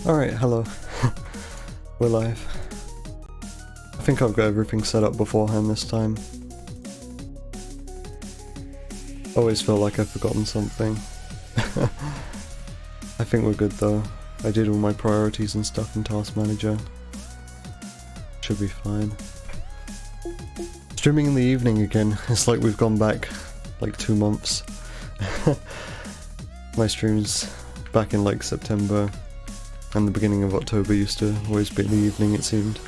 Alright, hello. We're live. I think I've got everything set up beforehand this time. Always feel like I've forgotten something. I think we're good though. I did all my priorities and stuff in Task Manager. Should be fine. Streaming in the evening again. It's like we've gone back like 2 months. My streams back in like September and the beginning of October used to always be in the evening, it seemed.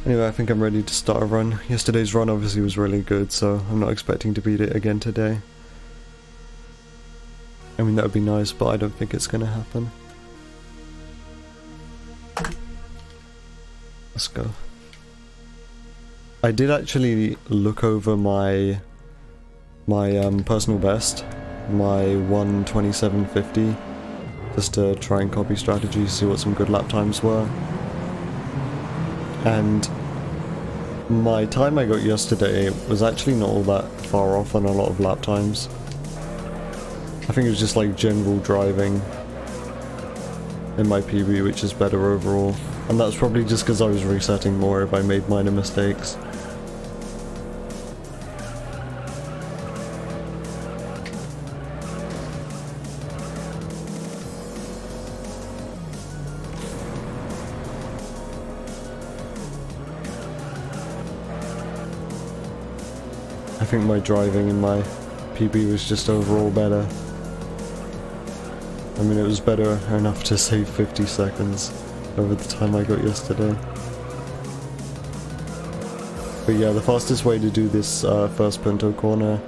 Anyway, I think I'm ready to start a run. Yesterday's run obviously was really good, so I'm not expecting to beat it again today. I mean, that would be nice, but I don't think it's gonna happen. Let's go. I did actually look over my personal best, my 1:27.50, just to try and copy strategies, see what some good lap times were. And my time I got yesterday was actually not all that far off on a lot of lap times. I think it was just like general driving in my PB, which is better overall. And that's probably just because I was resetting more if I made minor mistakes. I think my driving in my PB was just overall better. I mean, it was better enough to save 50 seconds over the time I got yesterday. But yeah, the fastest way to do this first Punto corner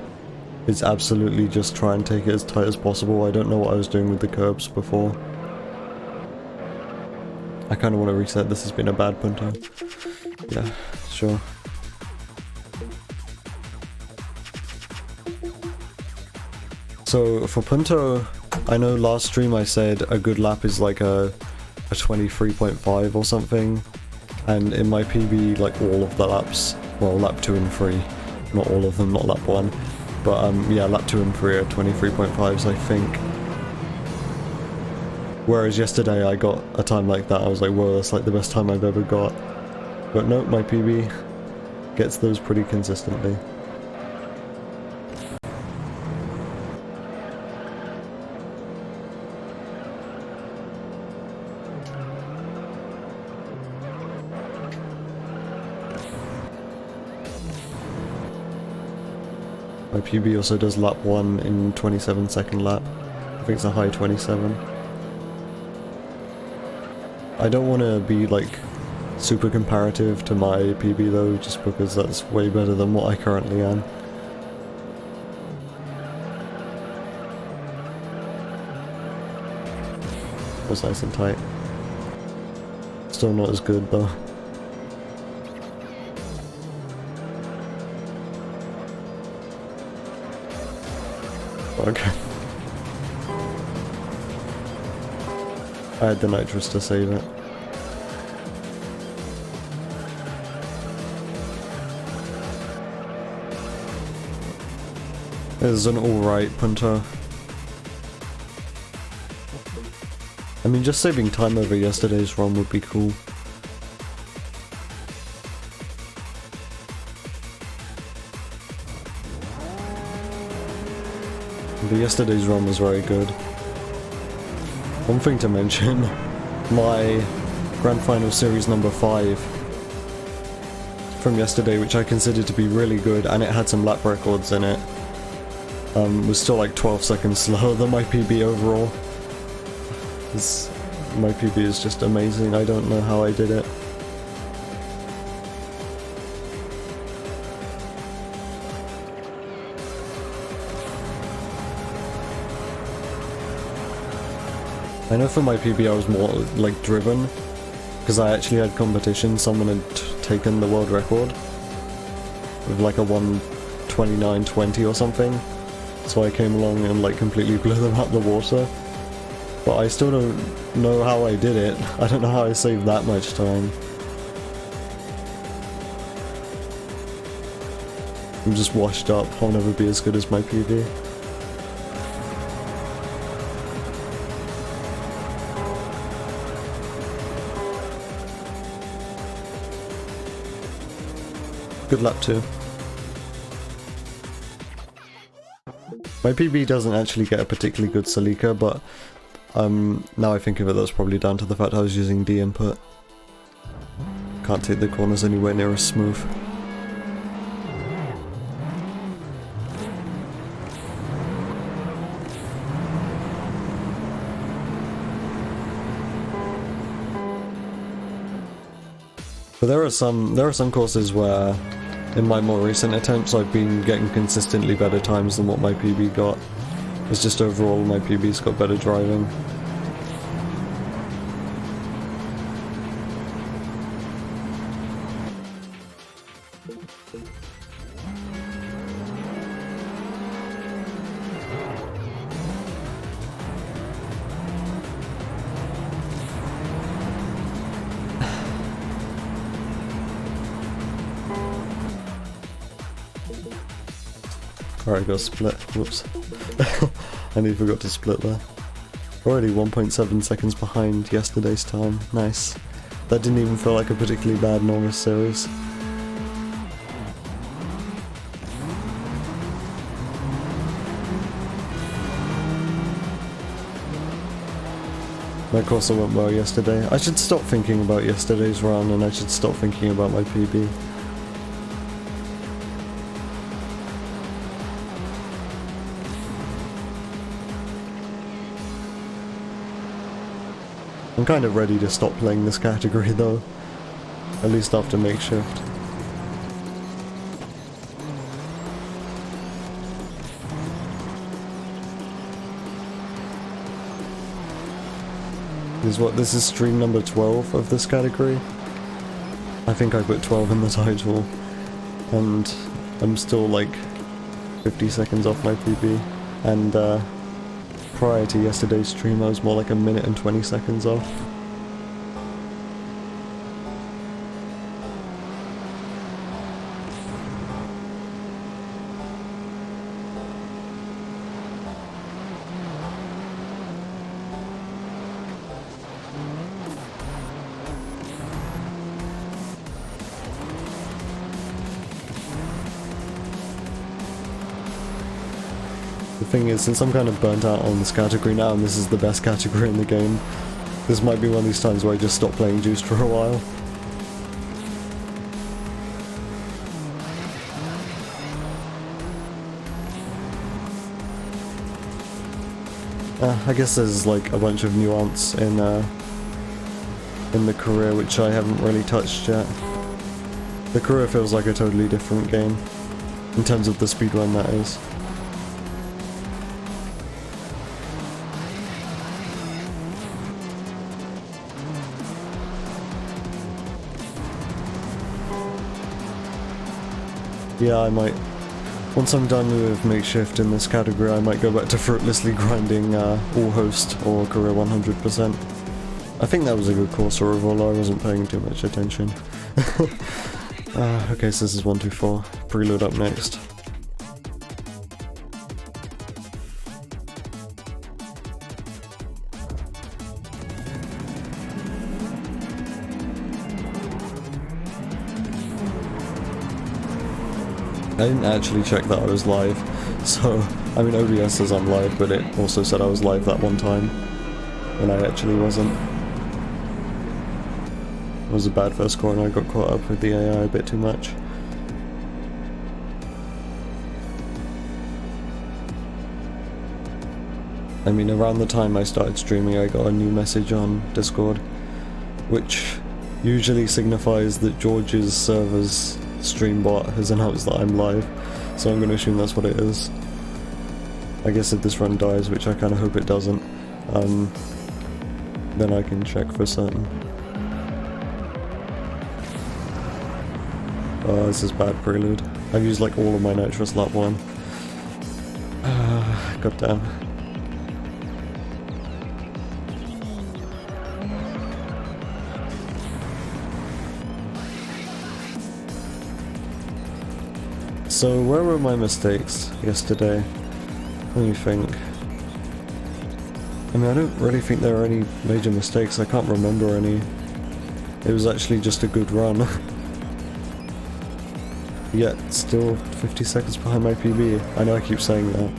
is absolutely just try and take it as tight as possible. I don't know what I was doing with the curbs before. I kind of want to reset. This has been a bad Punto. Yeah, sure. So for Punto, I know last stream I said a good lap is like a 23.5 or something, and in my PB like all of the laps, well lap 2 and 3, not all of them, not lap 1, but yeah, lap 2 and 3 are 23.5s I think. Whereas yesterday I got a time like that, I was like, whoa, that's like the best time I've ever got. But no, my PB gets those pretty consistently. My PB also does lap 1 in 27-second lap. I think it's a high 27. I don't want to be like super comparative to my PB though, just because that's way better than what I currently am. Was nice and tight. Still not as good though. Okay. I had the nitrous to save it. This is an alright Punto. I mean, just saving time over yesterday's run would be cool. But yesterday's run was very good. One thing to mention, my Grand Final Series number 5 from yesterday, which I considered to be really good, and it had some lap records in it, was still like 12 seconds slower than my PB overall. My PB is just amazing, I don't know how I did it. I know for my PB I was more like driven, because I actually had competition. Someone had taken the world record with like a 1:29.20 or something, so I came along and like completely blew them out the water. But I still don't know how I did it. I don't know how I saved that much time. I'm just washed up. I'll never be as good as my PB. Good lap 2. My PB doesn't actually get a particularly good Celica, but now I think of it, that's probably down to the fact I was using D input. Can't take the corners anywhere near as smooth. But there are some courses where, in my more recent attempts, I've been getting consistently better times than what my PB got. It's just overall my PB's got better driving. Alright, got split. Whoops. I nearly forgot to split there. Already 1.7 seconds behind yesterday's time. Nice. That didn't even feel like a particularly bad Norris series. My course went well yesterday. I should stop thinking about yesterday's run and I should stop thinking about my PB. I'm kind of ready to stop playing this category though, at least after makeshift. This is stream number 12 of this category. I think I put 12 in the title, and I'm still like 50 seconds off my PB, and prior to yesterday's stream I was more like a minute and 20 seconds off. The thing is, since I'm kind of burnt out on this category now, and this is the best category in the game, this might be one of these times where I just stop playing Juiced for a while. I guess there's like a bunch of nuance in the career which I haven't really touched yet. The career feels like a totally different game, in terms of the speedrun that is. Yeah, I might, once I'm done with makeshift in this category, I might go back to fruitlessly grinding all host or career 100%. I think that was a good course overall, I wasn't paying too much attention. Okay, so this is 124, preload up next. I didn't actually check that I was live, so, I mean OBS says I'm live, but it also said I was live that one time, when I actually wasn't. It was a bad first score and I got caught up with the AI a bit too much. I mean, around the time I started streaming I got a new message on Discord, which usually signifies that George's server's stream bot has announced that I'm live, so I'm going to assume that's what it is. I guess if this run dies, which I kind of hope it doesn't, then I can check for certain. Oh, this is bad prelude. I've used like all of my nitrous lap 1. God damn. So where were my mistakes yesterday? Let me think. I mean, I don't really think there are any major mistakes, I can't remember any. It was actually just a good run. Yet still 50 seconds behind my PB. I know I keep saying that.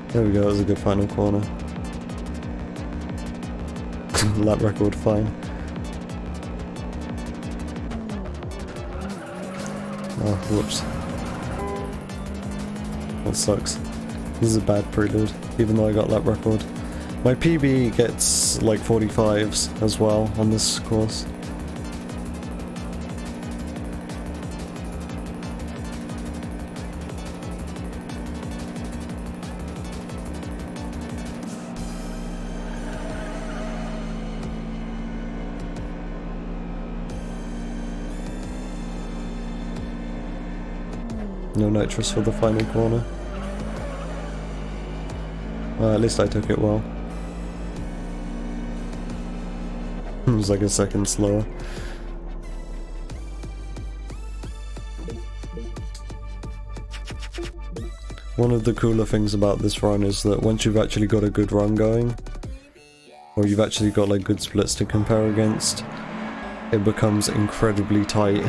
There we go, that was a good final corner. Lap record, fine. Oh, whoops. That sucks. This is a bad prelude, even though I got lap record. My PB gets like 45s as well on this course. No nitrous for the final corner. At least I took it well. It was like a second slower. One of the cooler things about this run is that once you've actually got a good run going, or you've actually got like good splits to compare against, it becomes incredibly tight.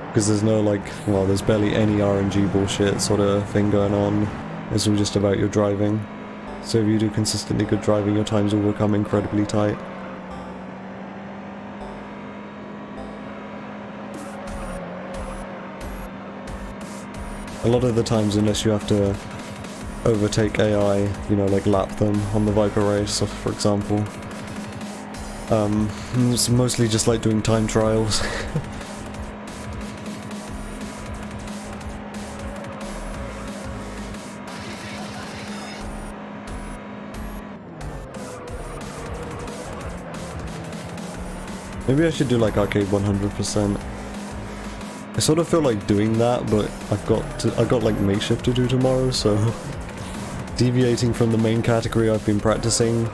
Because there's no like, well, there's barely any RNG bullshit sort of thing going on. It's all just about your driving. So if you do consistently good driving, your times will become incredibly tight. A lot of the times, unless you have to overtake AI, you know, like lap them on the Viper race, for example. It's mostly just like doing time trials. Maybe I should do like arcade 100%. I sort of feel like doing that, but I've got like makeshift to do tomorrow, so deviating from the main category I've been practicing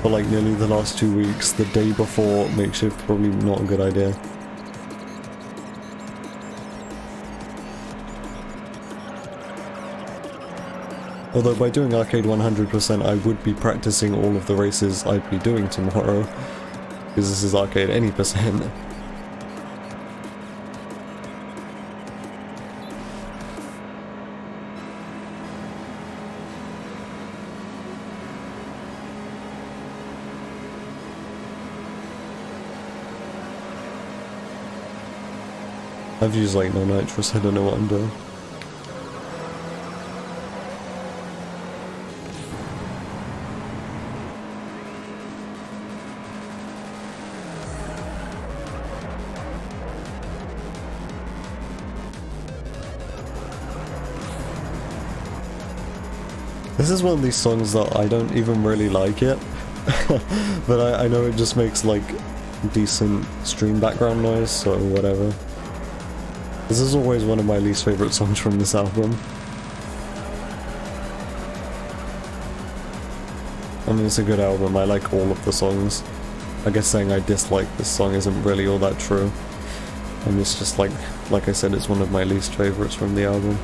for like nearly the last 2 weeks, the day before makeshift, probably not a good idea. Although by doing arcade 100% I would be practicing all of the races I'd be doing tomorrow, because this is arcade any percent. I've used like no nitrous, I don't know what I'm doing. This is one of these songs that I don't even really like it, but I know it just makes like decent stream background noise, so whatever. This is always one of my least favorite songs from this album. I mean, it's a good album, I like all of the songs. I guess saying I dislike this song isn't really all that true. And it's just like I said, it's one of my least favorites from the album.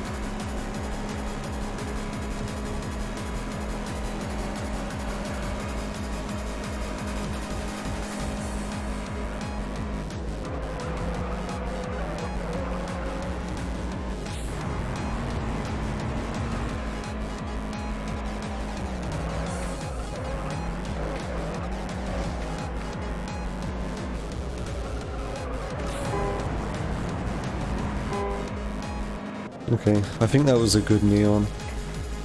Okay, I think that was a good neon.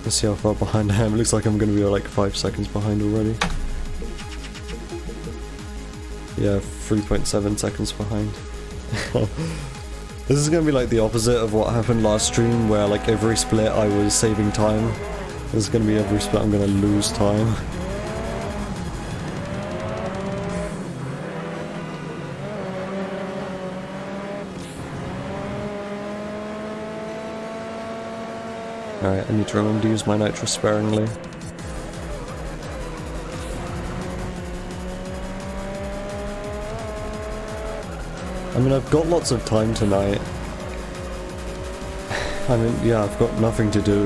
Let's see how far behind I am. It looks like I'm going to be like 5 seconds behind already. Yeah, 3.7 seconds behind. This is going to be like the opposite of what happened last stream, where like every split I was saving time. This is going to be every split I'm going to lose time. Alright, I need to remember to use my nitrous sparingly. I mean, I've got lots of time tonight. I mean, yeah, I've got nothing to do.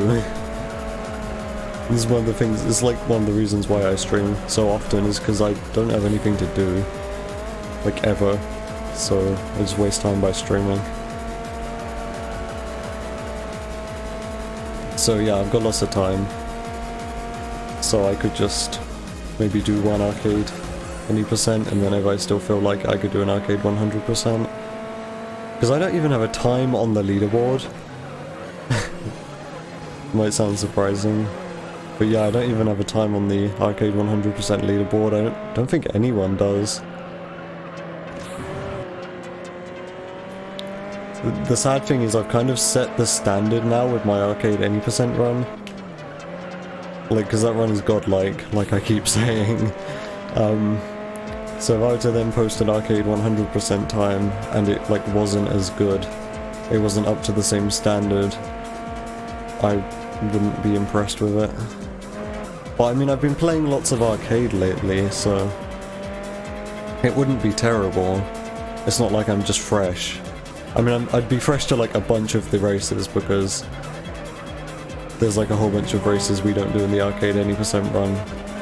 This is one of the things, it's like one of the reasons why I stream so often is because I don't have anything to do. Like, ever. So, I just waste time by streaming. So yeah, I've got lots of time. So I could just maybe do one arcade any percent, and then if I still feel like I could do an arcade 100%. Because I don't even have a time on the leaderboard. Might sound surprising. But yeah, I don't even have a time on the arcade 100% leaderboard. I don't think anyone does. The sad thing is I've kind of set the standard now with my arcade any percent run. Like, because that run is godlike, like I keep saying. So if I were to then post an arcade 100% time and it like wasn't as good, it wasn't up to the same standard, I wouldn't be impressed with it. But I mean, I've been playing lots of arcade lately, so it wouldn't be terrible. It's not like I'm just fresh. I mean, I'd be fresh to like a bunch of the races because there's like a whole bunch of races we don't do in the arcade any percent run,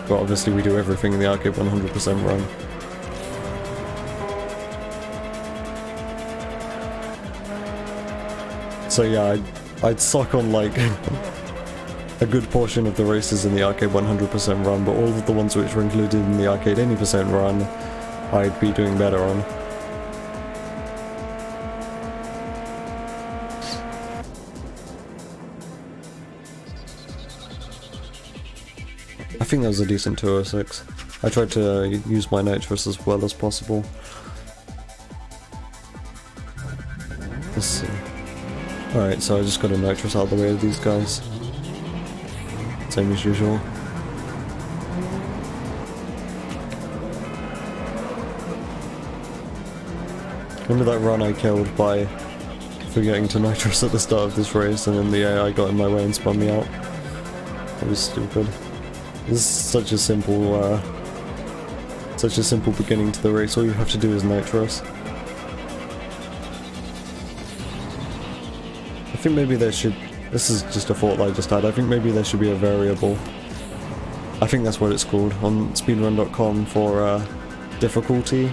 but obviously we do everything in the arcade 100% run. So yeah, I'd suck on like a good portion of the races in the arcade 100% run, but all of the ones which were included in the arcade any percent run, I'd be doing better on. I think that was a decent 206. I tried to use my nitrous as well as possible. Let's see. Alright, so I just got a nitrous out of the way of these guys. Same as usual. Remember that run I killed by forgetting to nitrous at the start of this race, and then the AI got in my way and spun me out? That was stupid. This is such a simple beginning to the race. All you have to do is nitrous. I think maybe there should... This is just a thought I just had. I think maybe there should be a variable. I think that's what it's called on speedrun.com for difficulty.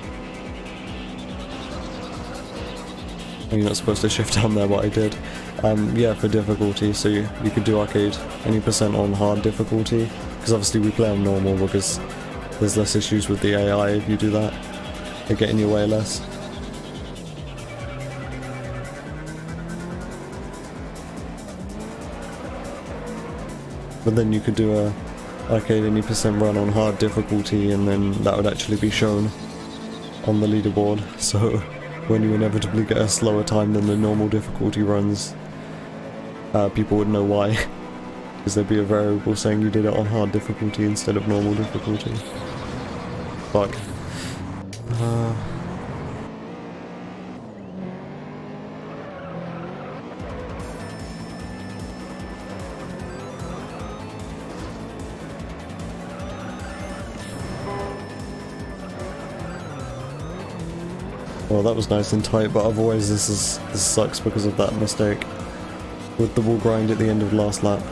You're not supposed to shift down there, but I did. Yeah, for difficulty, so you could do arcade any percent on hard difficulty. Because obviously we play on normal because there's less issues with the AI if you do that. They get in your way less. But then you could do a arcade any percent run on hard difficulty, and then that would actually be shown on the leaderboard. So when you inevitably get a slower time than the normal difficulty runs, people would know why. Because there'd be a variable saying you did it on hard difficulty instead of normal difficulty. Fuck. Well, that was nice and tight, but otherwise this sucks because of that mistake with the wall grind at the end of last lap.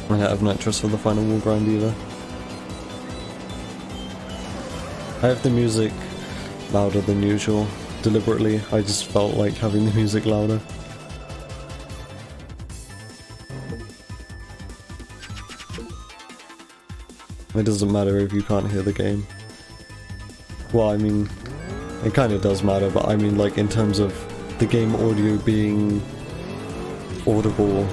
I don't have nitrous for the final wall grind either. I have the music louder than usual, deliberately. I just felt like having the music louder. It doesn't matter if you can't hear the game. Well, I mean, it kind of does matter, but I mean like in terms of the game audio being audible,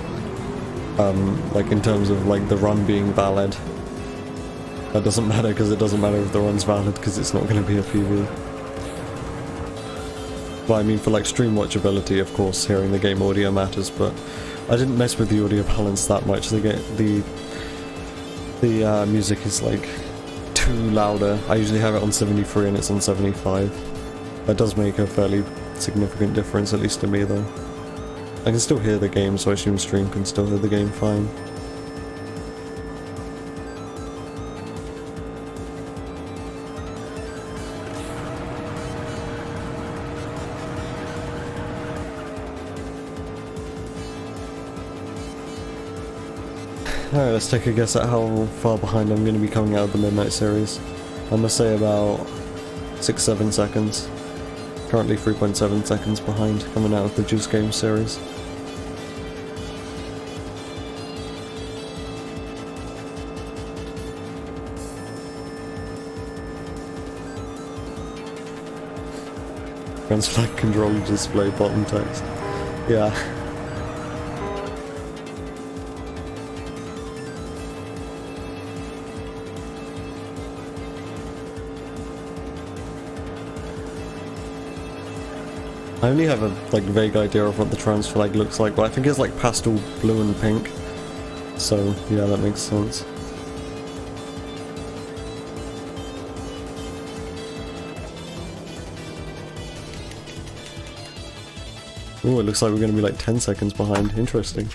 like in terms of like the run being valid. That doesn't matter because it doesn't matter if the run's valid because it's not going to be a PV. But I mean for like stream watchability, of course, hearing the game audio matters, but I didn't mess with the audio balance that much. The music is like too louder. I usually have it on 73 and it's on 75. That does make a fairly significant difference, at least to me though. I can still hear the game, so I assume stream can still hear the game fine. Alright, let's take a guess at how far behind I'm going to be coming out of the Midnight series. I'm going to say about 6-7 seconds. Currently 3.7 seconds behind coming out of the Juice Game series. Trans flag controller display bottom text. Yeah. I only have a like vague idea of what the trans flag looks like, but I think it's like pastel blue and pink. So yeah, that makes sense. Ooh, it looks like we're going to be like 10 seconds behind. Interesting.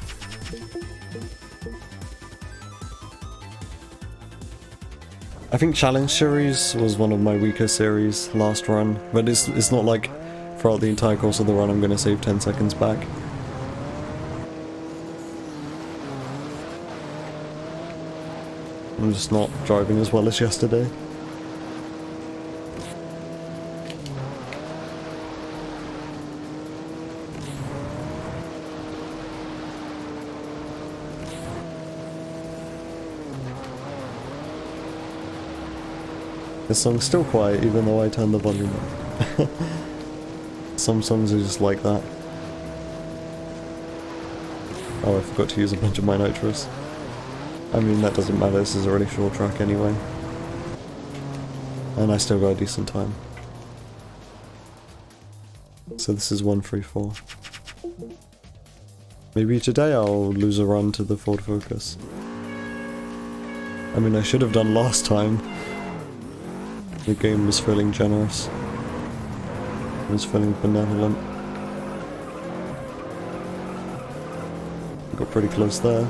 I think Challenge Series was one of my weaker series last run, but it's not like throughout the entire course of the run I'm going to save 10 seconds back. I'm just not driving as well as yesterday. This song's still quiet even though I turned the volume up. Some songs are just like that. Oh, I forgot to use a bunch of my nitros. I mean, that doesn't matter, this is a really short track anyway. And I still got a decent time. So this is 134. Maybe today I'll lose a run to the Ford Focus. I mean, I should have done last time. The game was feeling generous. It was feeling benevolent. Got pretty close there.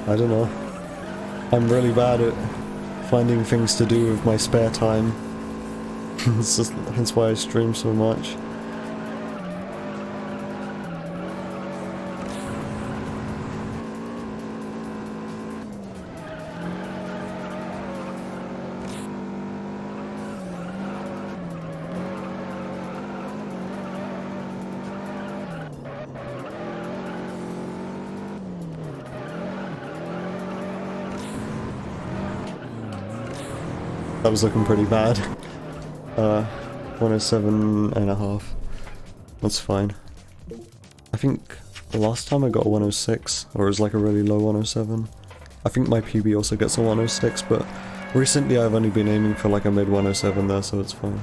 I don't know. I'm really bad at finding things to do with my spare time. Hence why I stream so much. That was looking pretty bad. 107.5. That's fine. I think the last time I got a 106, or it was like a really low 107. I think my PB also gets a 106, but recently I've only been aiming for like a mid 107 there, so it's fine.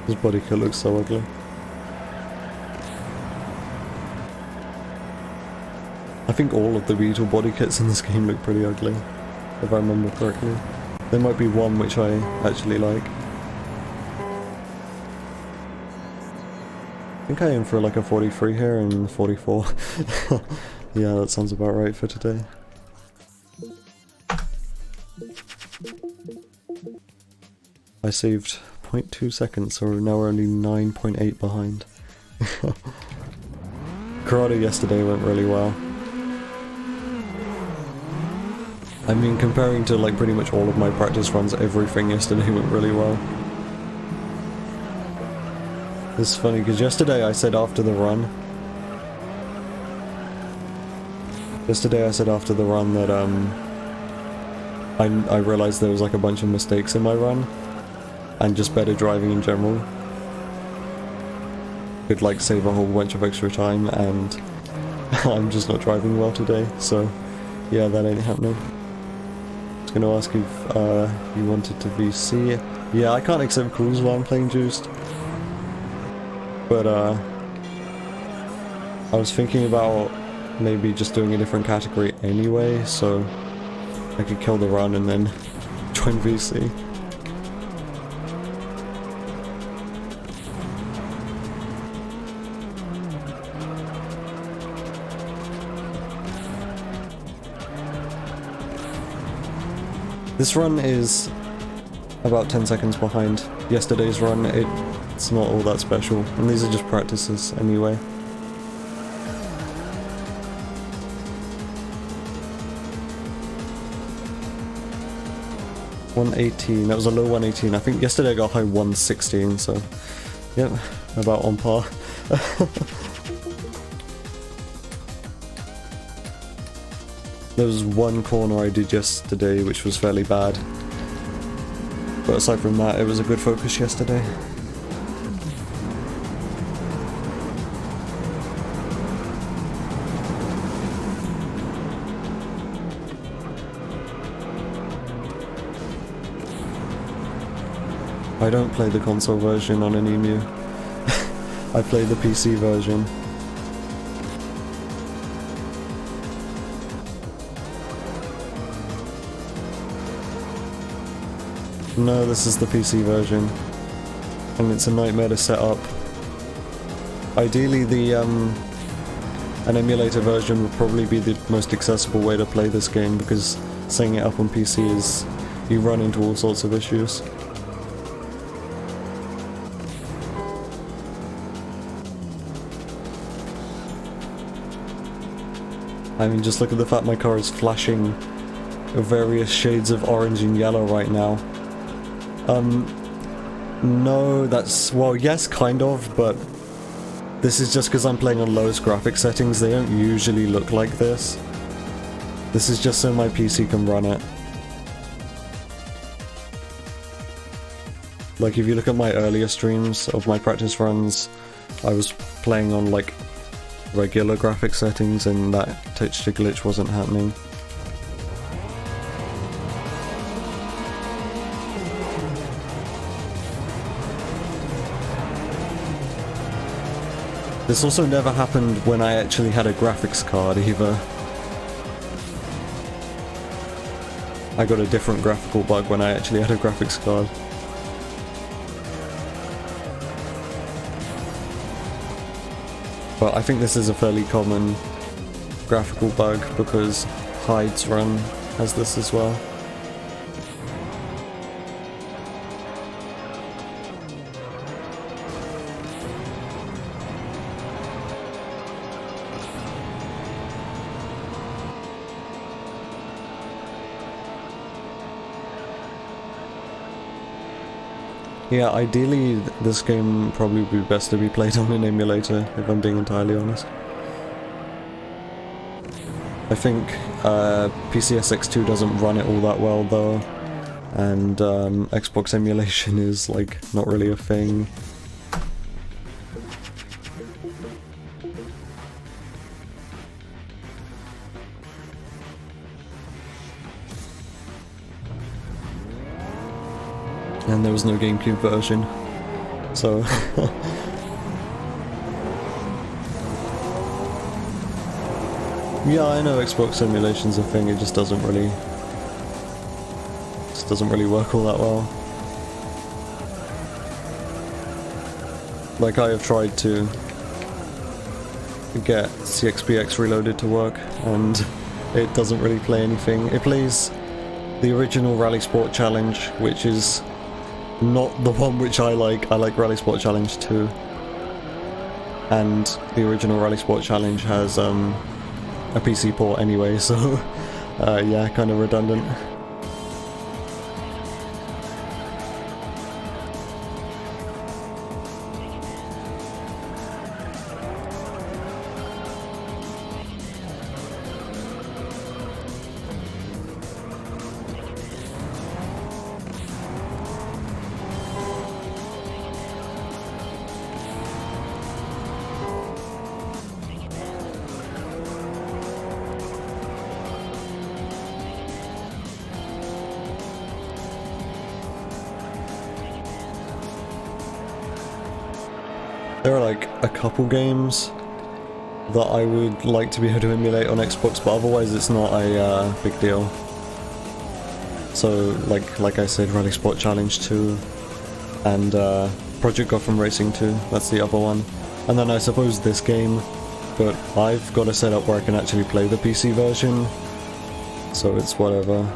This body kit looks so ugly. I think all of the Beetle body kits in this game look pretty ugly, if I remember correctly. There might be one which I actually like. I think I aim for like a 43 here and 44. Yeah, that sounds about right for today. I saved 0.2 seconds, so now we're only 9.8 behind. Karate yesterday went really well. I mean, comparing to like pretty much all of my practice runs, everything yesterday went really well. It's funny because yesterday I said after the run that I realized there was like a bunch of mistakes in my run and just better driving in general could like save a whole bunch of extra time, and I'm just not driving well today, so yeah, that ain't happening. gonna ask if you wanted to VC. Yeah, I can't accept calls while I'm playing Juiced. But I was thinking about maybe just doing a different category anyway, so I could kill the run and then join VC. This run is about 10 seconds behind yesterday's run. It's not all that special, and these are just practices anyway. $118, that was a low 118. I think yesterday I got high 116, so yep, about on par. There was one corner I did yesterday which was fairly bad, but aside from that it was a good focus yesterday. I don't play the console version on an emu. I play the PC version. No, this is the PC version, and it's a nightmare to set up. Ideally, an emulator version would probably be the most accessible way to play this game, because setting it up on PC is, you run into all sorts of issues. I mean, just look at the fact my car is flashing various shades of orange and yellow right now. No, that's, well, yes, kind of, but this is just because I'm playing on lowest graphic settings. They don't usually look like this. This is just so my PC can run it. Like, if you look at my earlier streams of my practice runs, I was playing on, like, regular graphic settings, and that texture glitch wasn't happening. This also never happened when I actually had a graphics card either. I got a different graphical bug when I actually had a graphics card. But I think this is a fairly common graphical bug because Hyde's run has this as well. Yeah, ideally this game probably would be best to be played on an emulator, if I'm being entirely honest. I think PCSX2 doesn't run it all that well though, and Xbox emulation is like not really a thing. And there was no GameCube version, so yeah, I know Xbox emulation's a thing. It just doesn't really work all that well. Like, I have tried to get CXPX Reloaded to work, and it doesn't really play anything. It plays the original Rally Sport Challenge, which is not the one which I like. I like Rally Sport Challenge 2. And the original Rally Sport Challenge has a PC port anyway, so yeah, kind of redundant. There are like a couple games that I would like to be able to emulate on Xbox, but otherwise it's not a big deal. So like I said, Rally Sport Challenge 2 and Project Gotham Racing 2, that's the other one. And then I suppose this game, but I've got a setup where I can actually play the PC version, so it's whatever.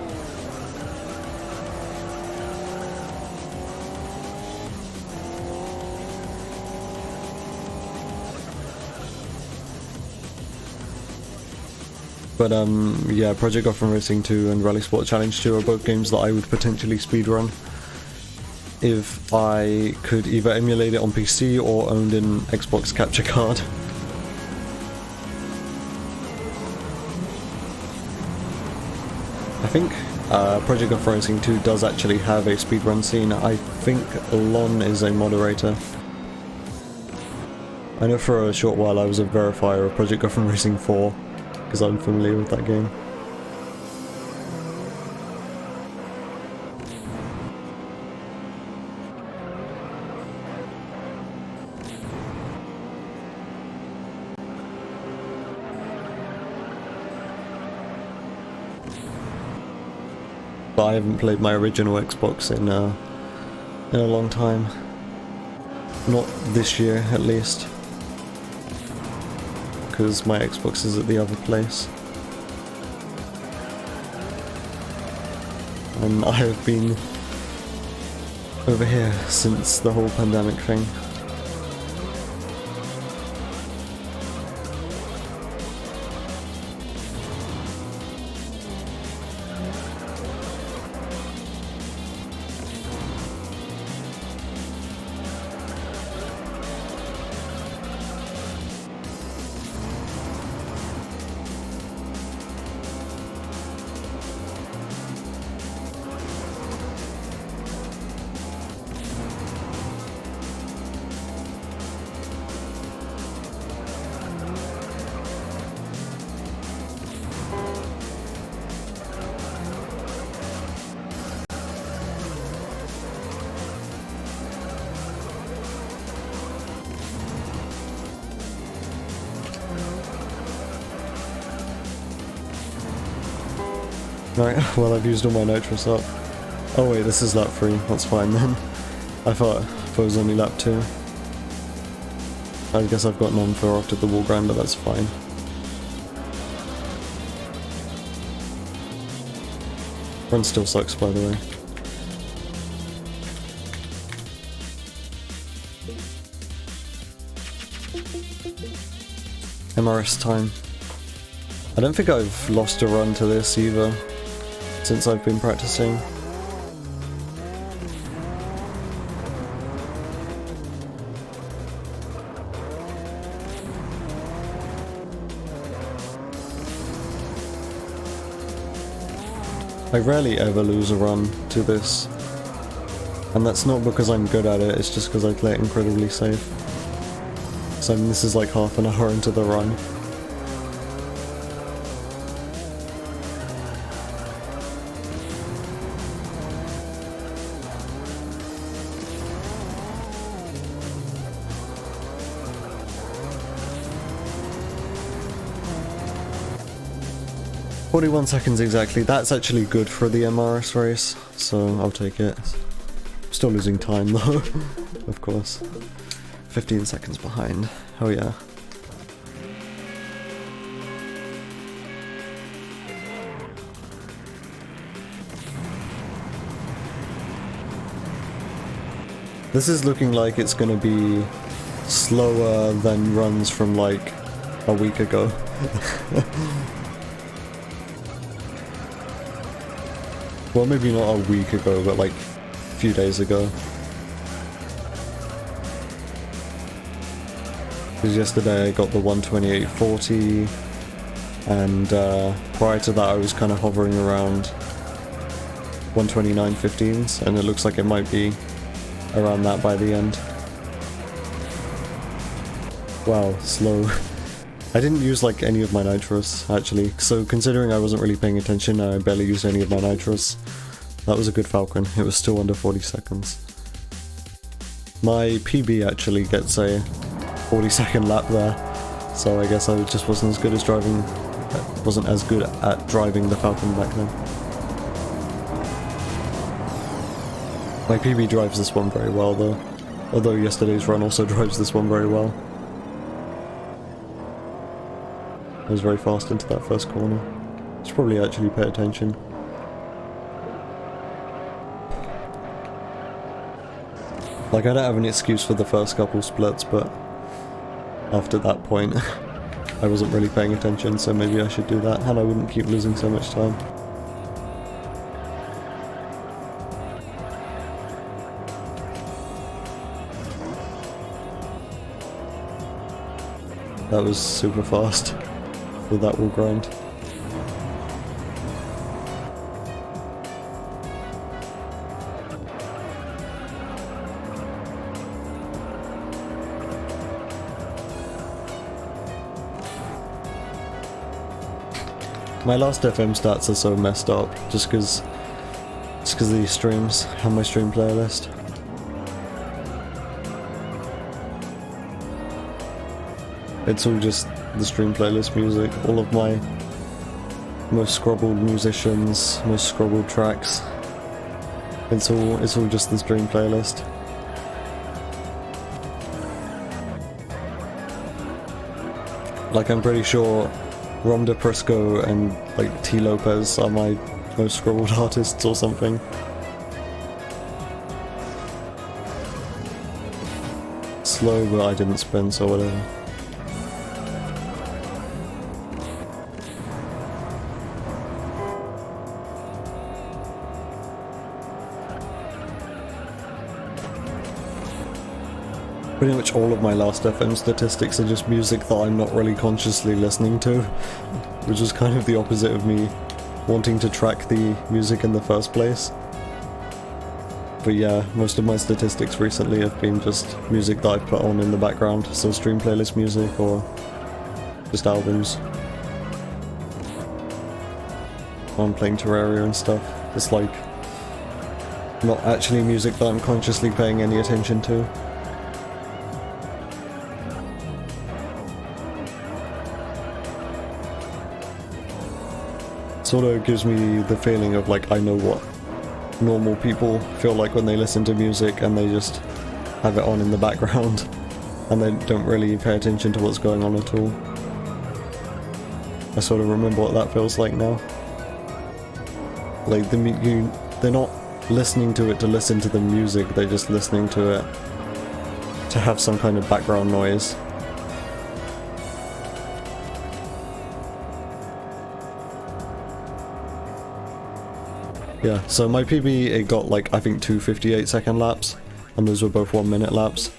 But yeah, Project Gotham Racing 2 and Rally Sport Challenge 2 are both games that I would potentially speedrun if I could either emulate it on PC or owned an Xbox capture card. I think Project Gotham Racing 2 does actually have a speedrun scene. I think Lon is a moderator. I know for a short while I was a verifier of Project Gotham Racing 4, because I'm familiar with that game. But I haven't played my original Xbox in a long time. Not this year, at least. Because my Xbox is at the other place. And I have been over here since the whole pandemic thing. Right, well I've used all my nitrous up. Oh wait, this is lap 3, that's fine then. I thought it was only lap 2. I guess I've got none for after the wall grind, but that's fine. Run still sucks, by the way. MRS time. I don't think I've lost a run to this either, since I've been practicing. I rarely ever lose a run to this, and that's not because I'm good at it, it's just because I play it incredibly safe. So this is like half an hour into the run. "41 seconds exactly, that's actually good for the MRS race, so I'll take it. Still losing time though, of course. 15 seconds behind, oh yeah. This is looking like it's gonna be slower than runs from like a week ago. Well, maybe not a week ago, but like a few days ago. Because yesterday I got the 128.40, and prior to that I was kind of hovering around 129.15s, and it looks like it might be around that by the end. Wow, slow. I didn't use like any of my nitrous actually, so considering I wasn't really paying attention, I barely used any of my nitrous. That was a good Falcon, it was still under 40 seconds. My PB actually gets a 40-second lap there. So I guess I just wasn't as good at driving the Falcon back then. My PB drives this one very well though, although yesterday's run also drives this one very well. I was very fast into that first corner. Should probably actually pay attention. Like, I don't have an excuse for the first couple splits, but after that point, I wasn't really paying attention, so maybe I should do that, and I wouldn't keep losing so much time. That was super fast for that wall grind. My last FM stats are so messed up, just because of these streams and my stream playlist. It's all just the stream playlist music, all of my most scrobbled musicians, most scrobbled tracks. It's all just the stream playlist. Like, I'm pretty sure Rom Prisco and like T Lopez are my most scrobbled artists or something. Slow, but I didn't spin, so whatever. Pretty much all of my last FM statistics are just music that I'm not really consciously listening to, which is kind of the opposite of me wanting to track the music in the first place. But yeah, most of my statistics recently have been just music that I've put on in the background, so stream playlist music or just albums. I'm playing Terraria and stuff. It's like not actually music that I'm consciously paying any attention to. Sort of gives me the feeling of like I know what normal people feel like when they listen to music and they just have it on in the background and they don't really pay attention to what's going on at all. I sort of remember what that feels like now. Like they're not listening to it to listen to the music, they're just listening to it to have some kind of background noise. Yeah, so my PB, it got like, I think 2 58-second laps, and those were both 1-minute laps.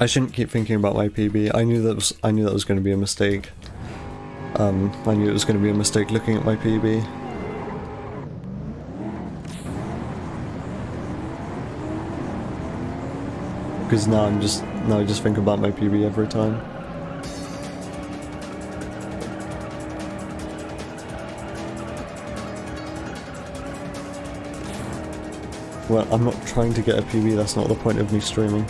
I shouldn't keep thinking about my PB. I knew that was going to be a mistake. I knew it was going to be a mistake looking at my PB. Because now I just think about my PB every time. Well, I'm not trying to get a PB, that's not the point of me streaming.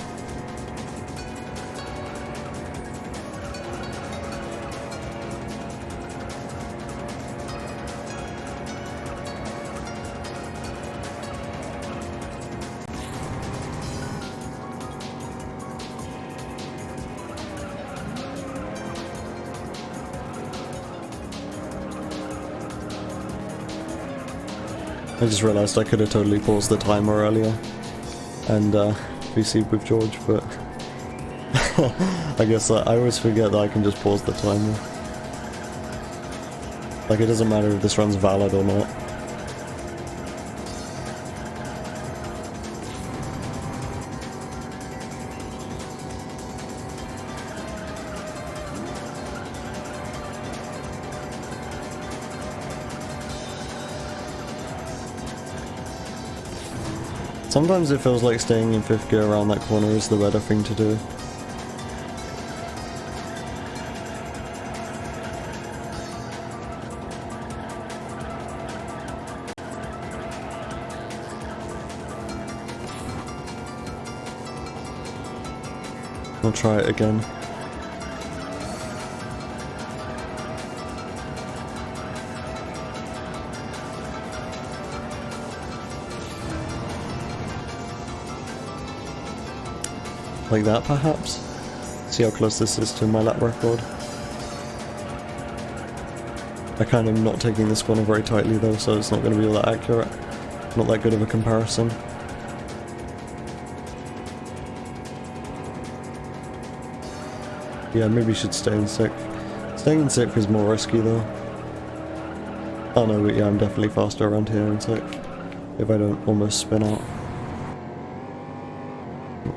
I just realised I could have totally paused the timer earlier and VC'd with George, but I guess I always forget that I can just pause the timer. Like, it doesn't matter if this run's valid or not. Sometimes it feels like staying in 5th gear around that corner is the better thing to do. I'll try it again. Like that, perhaps? See how close this is to my lap record. I kind of not taking this corner very tightly though, so it's not going to be all that accurate. Not that good of a comparison. Yeah, maybe should stay in 6th. Staying in 6th is more risky though. Oh no, but yeah, I'm definitely faster around here in 6th. If I don't almost spin out.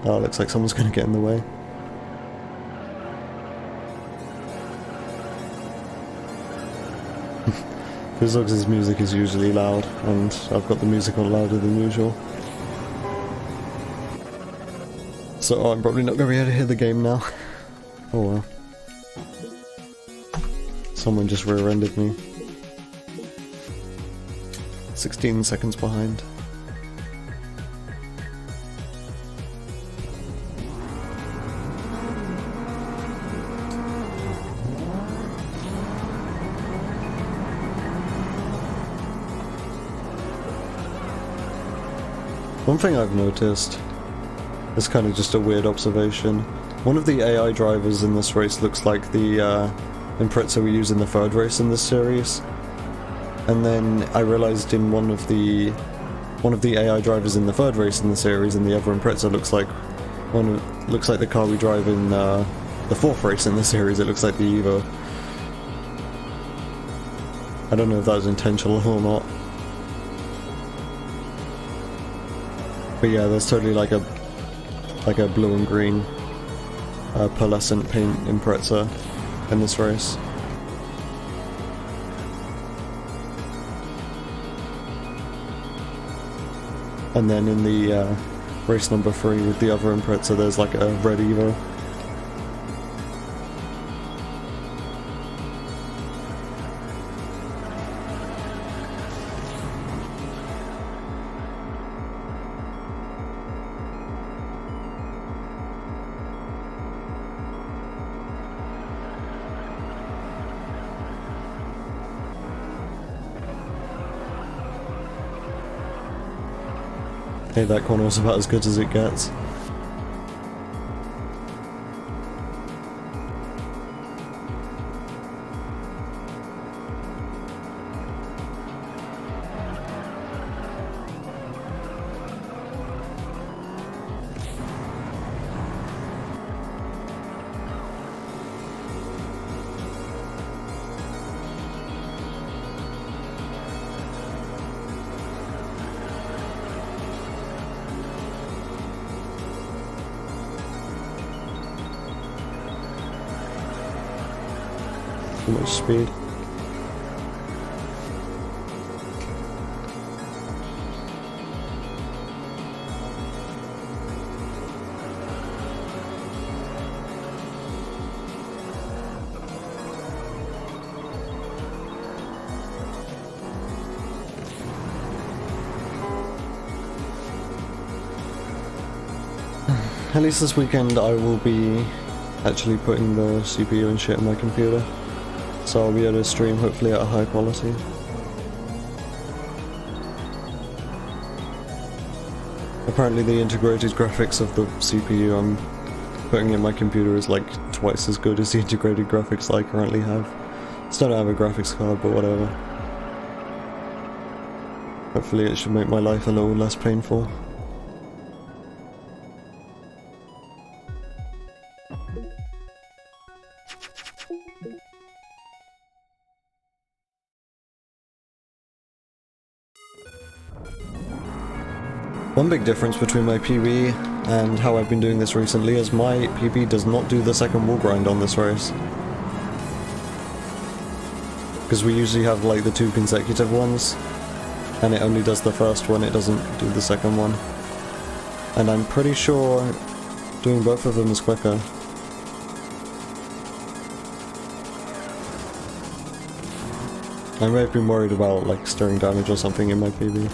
Oh, looks like someone's gonna get in the way. fGeorjje's music is usually loud, and I've got the music on louder than usual. So I'm probably not gonna be able to hear the game now. Oh well. Someone just rear-ended me. 16 seconds behind. One thing I've noticed, is kind of just a weird observation. One of the AI drivers in this race looks like the Impreza we use in the 3rd race in this series. And then I realized in one of the AI drivers in the 3rd race in the series, and the other Impreza looks like the car we drive in the 4th race in the series. It looks like the Evo. I don't know if that was intentional or not. But yeah, there's totally like a blue and green pearlescent paint Impreza in this race. And then in the race number 3 with the other Impreza, there's like a red Evo. Hey, that corner was about as good as it gets. Too much speed. At least this weekend I will be actually putting the CPU and shit in my computer. So I'll be able to stream hopefully at a high quality. Apparently the integrated graphics of the CPU I'm putting in my computer is like twice as good as the integrated graphics I currently have. Still don't have a graphics card, but whatever. Hopefully it should make my life a little less painful. One big difference between my PB and how I've been doing this recently is my PB does not do the second wall grind on this race. Because we usually have like the 2 consecutive ones, and it only does the first one, it doesn't do the second one. And I'm pretty sure doing both of them is quicker. I may have been worried about like steering damage or something in my PB.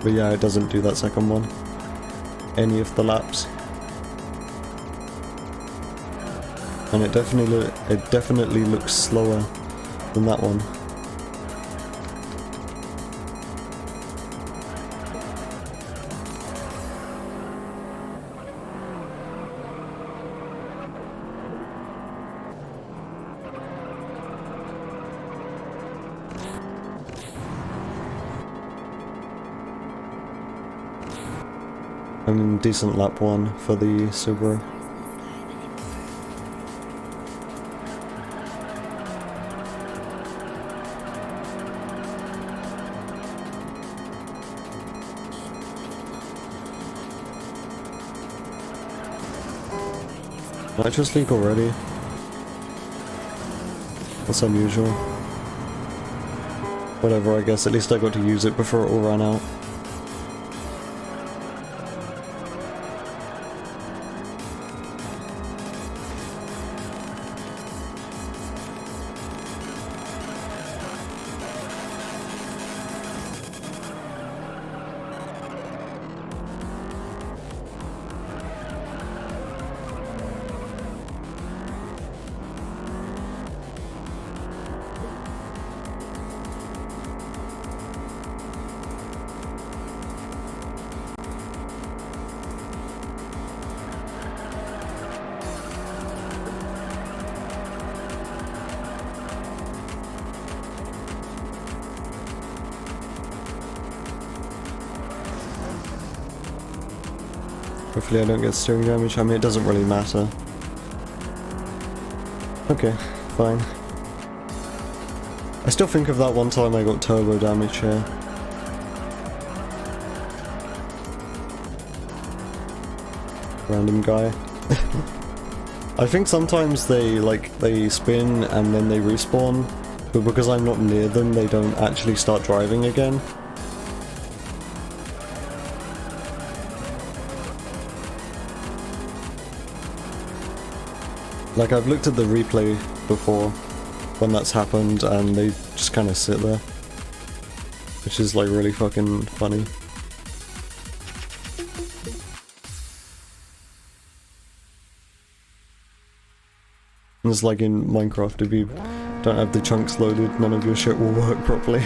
But yeah, it doesn't do that second one. Any of the laps. And it definitely looks slower than that one. I mean, decent lap one for the Subaru. Nitro leak already? That's unusual. Whatever, I guess. At least I got to use it before it all ran out. Hopefully I don't get steering damage. I mean, it doesn't really matter. Okay, fine. I still think of that one time I got turbo damage here. Random guy. I think sometimes they spin and then they respawn, but because I'm not near them, they don't actually start driving again. Like, I've looked at the replay before when that's happened and they just kind of sit there, which is like really fucking funny. And it's like in Minecraft, if you don't have the chunks loaded, none of your shit will work properly.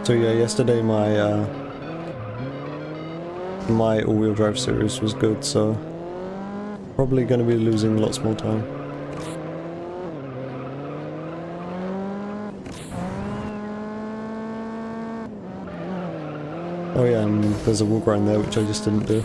So yeah, yesterday my all-wheel drive series was good, so probably going to be losing lots more time. Oh yeah, and there's a wall grind there which I just didn't do.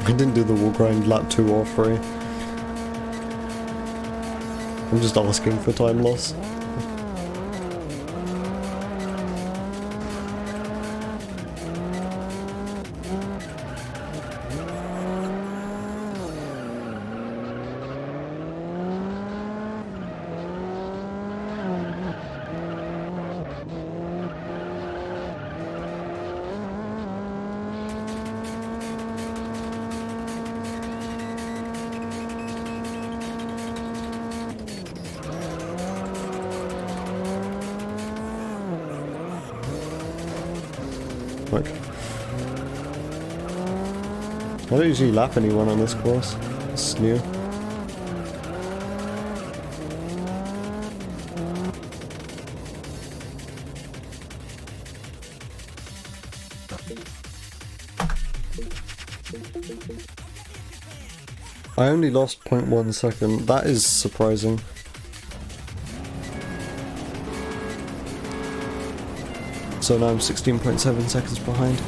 I didn't do the wall grind lap 2 or 3. I'm just asking for time loss. Look. I don't usually lap anyone on this course. It's new. I only lost 0.1 second. That is surprising. So now I'm 16.7 seconds behind.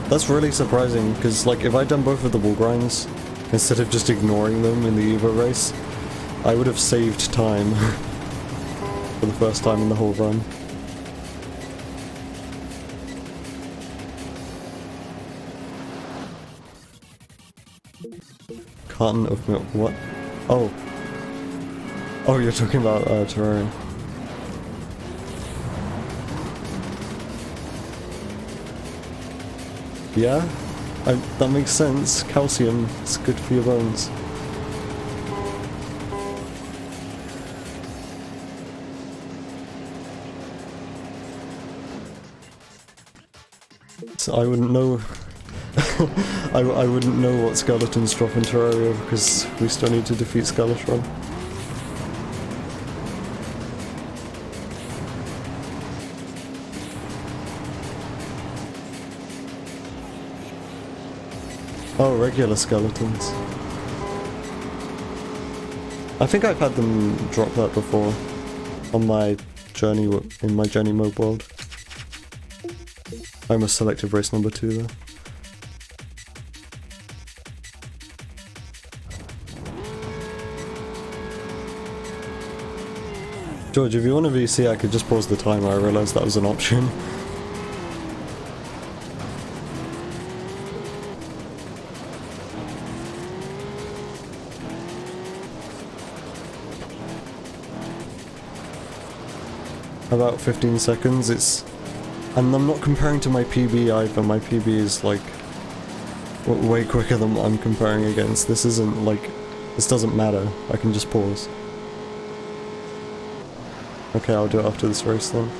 That's really surprising, because like if I'd done both of the wall grinds, instead of just ignoring them in the Evo race, I would have saved time for the first time in the whole run. Carton of milk, what? Oh. Oh, you're talking about terrarium. Yeah, that makes sense. Calcium is good for your bones. So I wouldn't know. I wouldn't know what skeletons drop in Terraria because we still need to defeat Skeletron. Oh, regular skeletons. I think I've had them drop that before on my journey, in my journey mode world. I'm a selective race number 2 though. George, if you want a VC, I could just pause the timer. I realised that was an option. About 15 seconds. And I'm not comparing to my PB either. My PB is like way quicker than what I'm comparing against. This isn't like, this doesn't matter. I can just pause. Okay, I'll do it after this race then.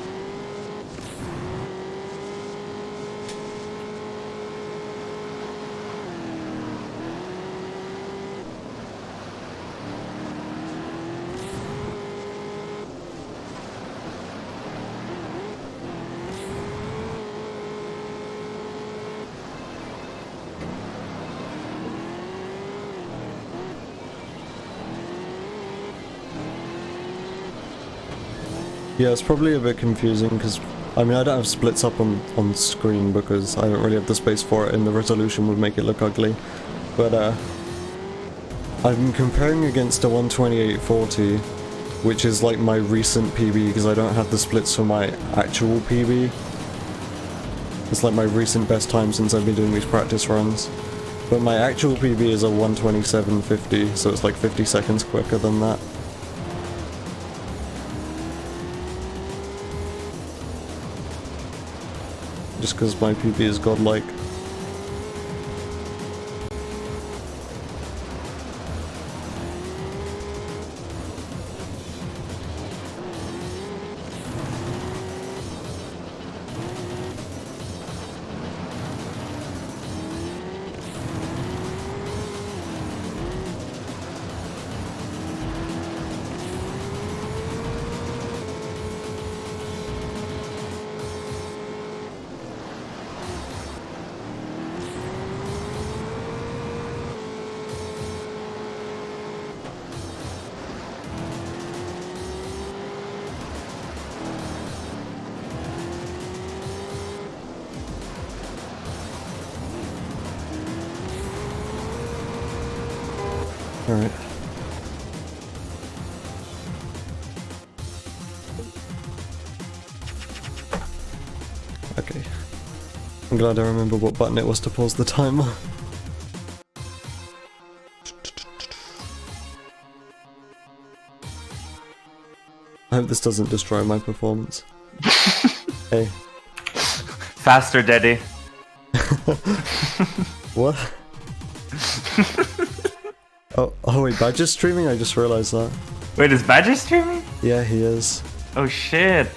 Yeah, it's probably a bit confusing because, I mean, I don't have splits up on screen because I don't really have the space for it and the resolution would make it look ugly. But, I'm comparing against a 128.40, which is like my recent PB because I don't have the splits for my actual PB. It's like my recent best time since I've been doing these practice runs. But my actual PB is a 127.50, so it's like 50 seconds quicker than that. Just because my PB is godlike. Alright. Okay. I'm glad I remember what button it was to pause the timer. I hope this doesn't destroy my performance. Hey. Faster, Daddy. What? Oh wait, Badger's streaming? I just realized that. Wait, is Badger streaming? Yeah, he is. Oh shit.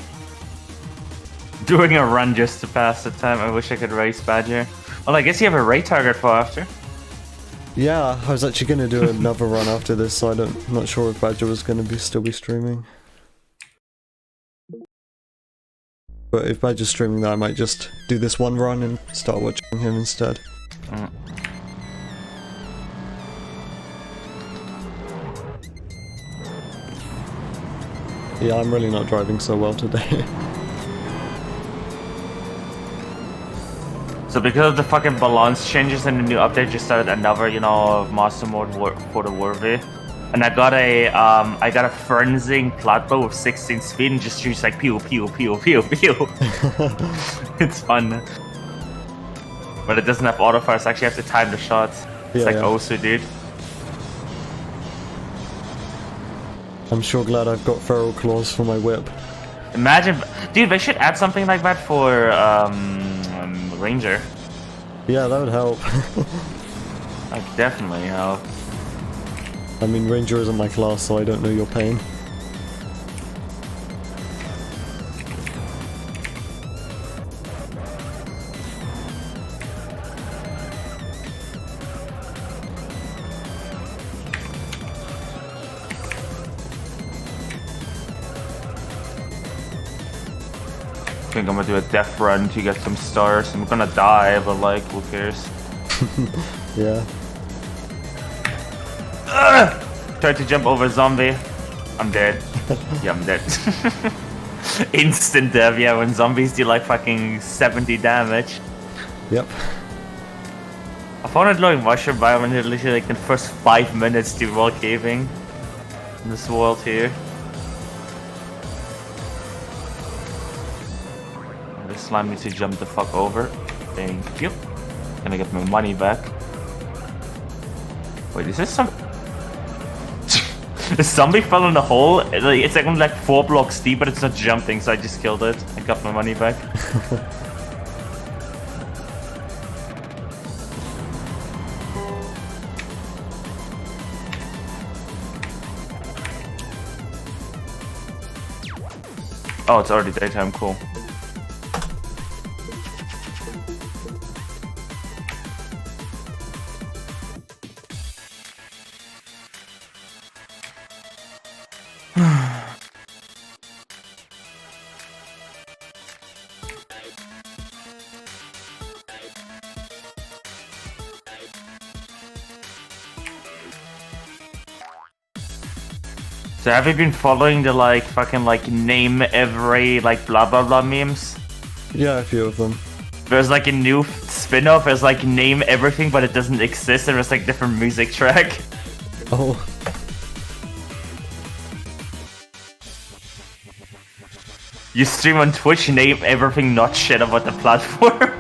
Doing a run just to pass the time. I wish I could race Badger. Well, I guess you have a raid target for after. Yeah, I was actually going to do another run after this, so I'm not sure if Badger was going to still be streaming. But if Badger's streaming, then I might just do this one run and start watching him instead. Mm. Yeah, I'm really not driving so well today. So because of the fucking balance changes in the new update, just started another, you know, master mode for the Warvey. And I got a frenzying platform with 16 speed and just shoots like pew pew pew pew pew. It's fun. But it doesn't have autofire, so I actually have to time the shots. It's like Osu, dude. I'm sure glad I've got feral claws for my whip. Imagine, dude, they should add something like that for Ranger. Yeah, that would help. Like, definitely help. I mean, Ranger isn't my class, so I don't know your pain. I think I'm gonna do a death run to get some stars. I'm gonna die, but like, who cares? Yeah. Tried to jump over a zombie. I'm dead. Yeah, I'm dead. Instant death, yeah, when zombies do like fucking 70 damage. Yep. I found it like mushroom biome and literally like the first 5 minutes to while caving in this world here. This slime needs to jump the fuck over. Thank you. Gonna get my money back. Wait, is this some... The zombie fell in the hole. It's like only like 4 blocks deep, but it's not jumping, so I just killed it. I got my money back. Oh, it's already daytime, cool. So have you been following the like fucking like name every like blah blah blah memes? Yeah, a few of them. There's like a new spin-off, there's like name everything but it doesn't exist and there's like different music track. Oh. You stream on Twitch, name everything not shit about the platform.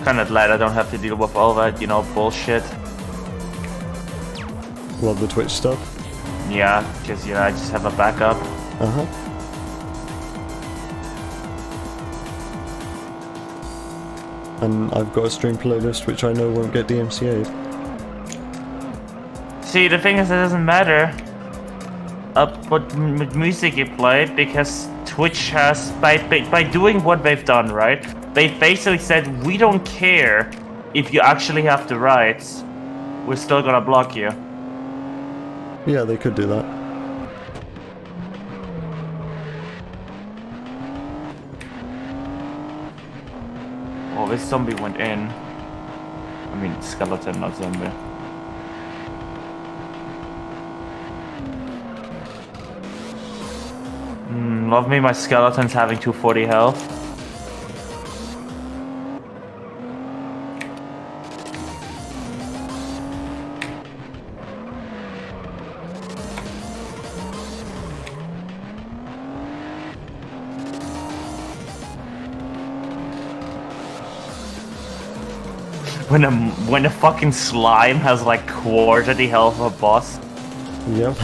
Kinda glad I don't have to deal with all that, you know, bullshit. Love the Twitch stuff. Yeah, because, you know, I just have a backup. Uh-huh. And I've got a stream playlist which I know won't get DMCA'd. See, the thing is, it doesn't matter what music you play, because Twitch has, by doing what they've done, right? They basically said, we don't care if you actually have the rights, we're still gonna block you. Yeah, they could do that. Oh, this zombie went in. I mean, skeleton, not zombie. Love me, my skeleton's having 240 health. when a fucking slime has like quarter the health of a boss. Yep.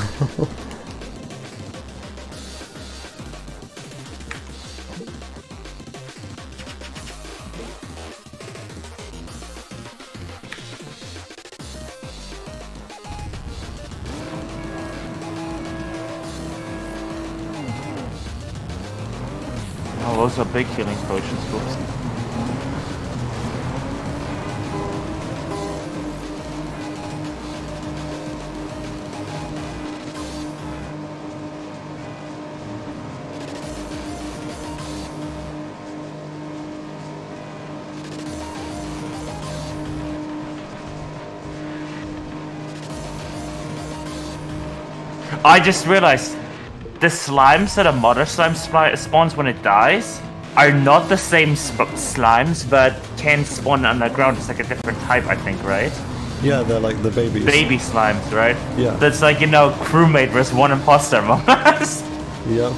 Oh, those are big healing potions, folks. I just realized the slimes that a mother slime spawns when it dies are not the same slimes, but can spawn underground. It's like a different type, I think, right? Yeah, they're like the babies. Baby slimes, right? Yeah. That's like, you know, crewmate versus one imposter among us. Yep.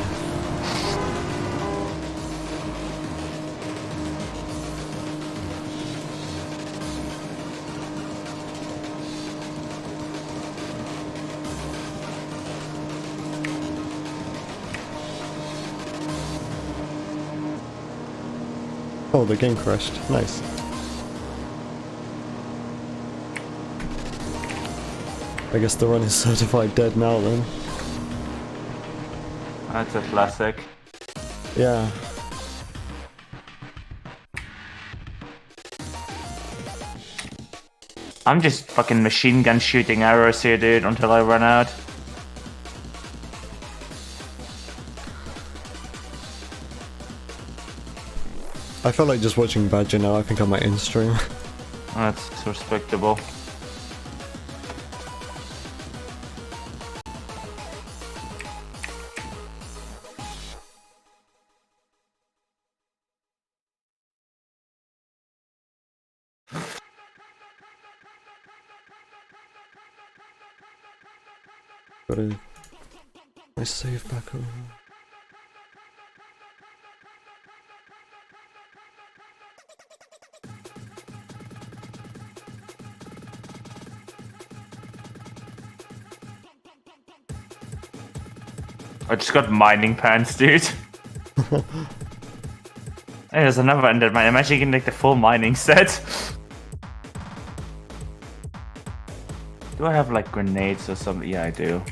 Oh, the game crashed. Nice. I guess the run is certified dead now then. That's a classic. Yeah. I'm just fucking machine gun shooting arrows here, dude, until I run out. I felt like just watching Badger now. I think I might in-stream. That's respectable. Gotta... I save back over. I just got mining pants, dude. Hey, there's another ender mine. I'm actually getting like the full mining set. Do I have like grenades or something? Yeah, I do.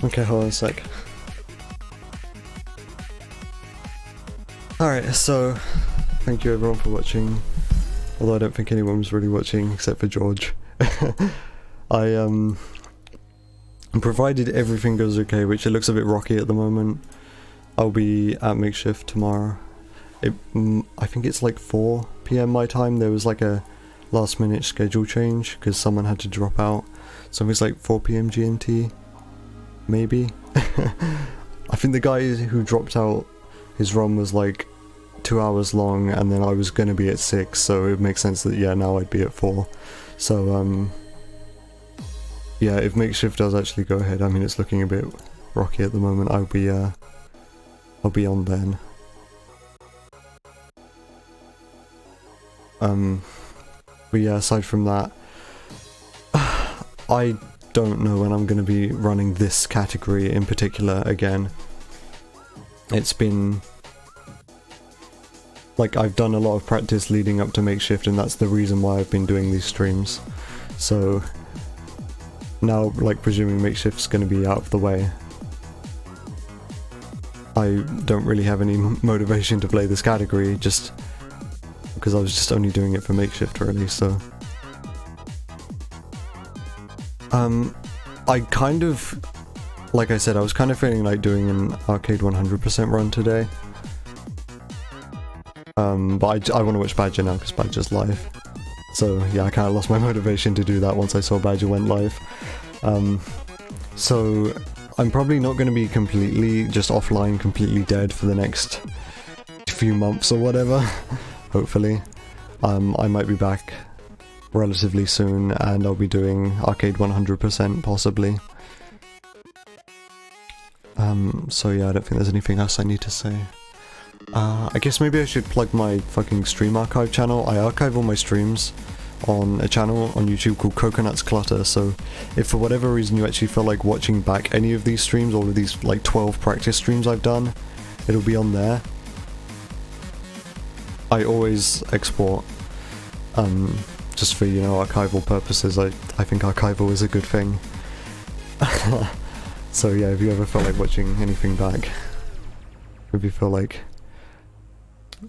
Okay, hold on a sec. Alright, so thank you everyone for watching. Although I don't think anyone was really watching except for George. I provided everything goes okay, which it looks a bit rocky at the moment. I'll be at Makeshift tomorrow. I think it's like 4 PM my time. There was like a last minute schedule change because someone had to drop out. So it's like 4 PM GMT. Maybe. I think the guy who dropped out, his run was like 2 hours long, and then I was gonna be at 6, so it makes sense that yeah, now I'd be at 4. So yeah, if Makeshift does actually go ahead, I mean it's looking a bit rocky at the moment. I'll be on then. But yeah, aside from that, I don't know when I'm going to be running this category in particular again. It's been like I've done a lot of practice leading up to Makeshift, and that's the reason why I've been doing these streams. So now, like, presuming Makeshift's going to be out of the way, I don't really have any motivation to play this category, just because I was just only doing it for Makeshift really, so... I kind of, like I said, I was kind of feeling like doing an arcade 100% run today. But I want to watch Badger now because Badger's live. So yeah, I kind of lost my motivation to do that once I saw Badger went live. So I'm probably not going to be completely just offline, completely dead for the next few months or whatever. Hopefully. I might be back relatively soon, and I'll be doing Arcade 100% possibly. So yeah, I don't think there's anything else I need to say. I guess maybe I should plug my fucking stream archive channel. I archive all my streams on a channel on YouTube called Coconuts Clutter, so if for whatever reason you actually feel like watching back any of these streams, all of these like 12 practice streams I've done, it'll be on there. I always export, just for, you know, archival purposes. I think archival is a good thing. So yeah, if you ever feel like watching anything back, if you feel like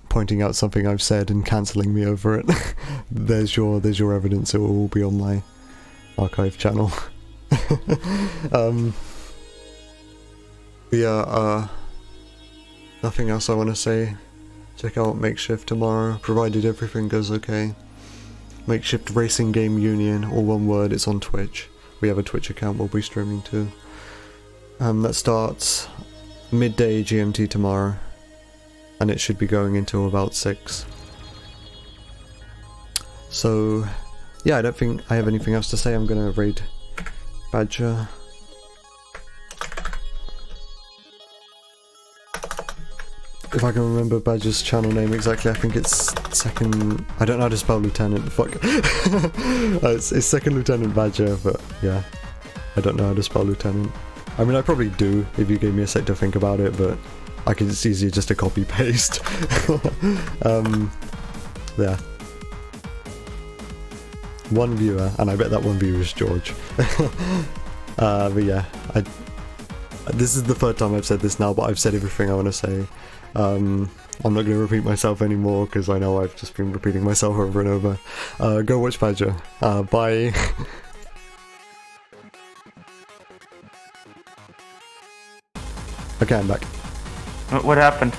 pointing out something I've said and cancelling me over it, there's your evidence. It will all be on my archive channel. Yeah, nothing else I want to say. Check out Makeshift tomorrow, provided everything goes okay. Makeshift Racing Game Union, all one word. It's on Twitch. We have a Twitch account we'll be streaming to. That starts midday GMT tomorrow, and it should be going until about 6. So yeah, I don't think I have anything else to say. I'm gonna raid fGeorjje. If I can remember Badger's channel name exactly, I think it's second... I don't know how to spell Lieutenant, fuck. It's Second Lieutenant Badger, but yeah. I don't know how to spell Lieutenant. I mean, I probably do, if you gave me a sec to think about it, but it's easier just to copy-paste. Yeah. One viewer, and I bet that one viewer is George. But yeah, this is the third time I've said this now, but I've said everything I want to say. I'm not going to repeat myself anymore, because I know I've just been repeating myself over and over. Go watch fGeorjje. Bye. Okay, I'm back. What happened?